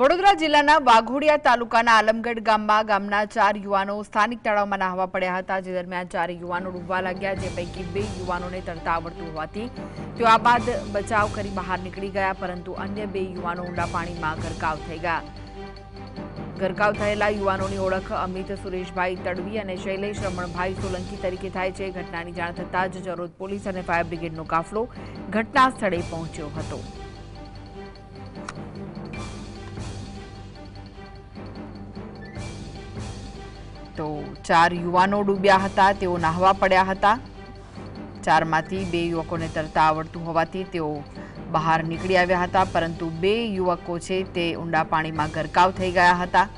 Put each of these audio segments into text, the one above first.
વડોદરા જિલ્લાના વાઘોડિયા તાલુકાના આલમગઢ ગામના 4 યુવાનો સ્થાનિક તળાવમાં નાહવા પડ્યા હતા, જે દરમિયાન 4 યુવાનો ડૂબવા લાગ્યા, જે પૈકી 2 યુવાનોને તરતા આવડતું હોવાથી તેઓ આ બાદ બચાવ કરી બહાર નીકળી ગયા, પરંતુ અન્ય 2 યુવાનો ઊંડા પાણીમાં ગરકાવ થઈ ગયા। ગરકાવ થયેલા યુવાનોની ઓળખ અમિત સુરેશભાઈ તડવી અને શૈલેષ રમણભાઈ સોલંકી તરીકે થાય છે। ઘટનાની જાણ થતાં જ જરોદ પોલીસ અને ફાયર બ્રિગેડનો કાફલો ઘટના સ્થળે પહોંચ્યો હતો। તો 4 યુવાનો ડૂબ્યા હતા, તેઓ નાહવા પડ્યા હતા। 4માંથી 2 યુવકોને તરતા આવડતું હોવાથી તેઓ બહાર નીકળી આવ્યા હતા, પરંતુ 2 યુવકો છે તે ઊંડા પાણીમાં ગરકાવ થઈ ગયા હતા।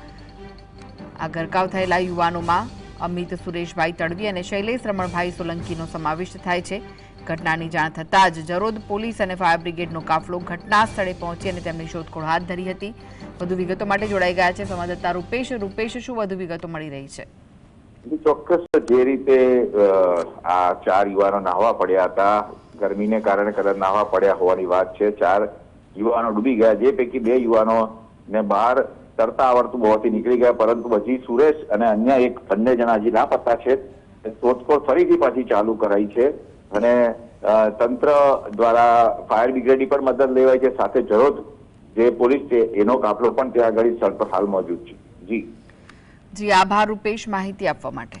આ ગરકાવ થયેલા યુવાનોમાં અમિત સુરેશભાઈ તડવી અને શૈલેષ રમણભાઈ સોલંકીનો સમાવેશ થાય છે। ઘટનાની જાણ થતાં જ જરોદ પોલીસ અને ફાયર બ્રિગેડનો કાફલો ઘટના સ્થળે પહોંચી અને તેમની શોધખોળ હાથ ધરી હતી। વધુ વિગતો માટે જોડાઈ ગયા છે સંવાદદાતા રૂપેશ, શું વધુ વિગતો મળી રહી છે? ચોક્કસ જે રીતે આ 4 યુવાનો નાહવા પડ્યા હતા, ગરમીને કારણે કદાચ નાહવા પડ્યા હોવાની વાત છે। 4 યુવાનો ડૂબી ગયા, જે પૈકી 2 યુવાનોને બહાર તરતા આવડતું હોવાથી નીકળી ગયા, પરંતુ હજી સુરેશ અને અન્ય બંને જણા હજી લાપતા છે। શોધખોળ ફરીથી પાછી ચાલુ કરાઈ છે અને તંત્ર દ્વારા ફાયર બ્રિગેડની પણ મદદ લેવાઈ છે, સાથે જરોદ જે પોલીસ છે એનો કાફલો પણ ત્યાં આગળ સ્થળ પર હાલ મોજૂદ છે। જી આભાર રૂપેશ, માહિતી આપવા માટે।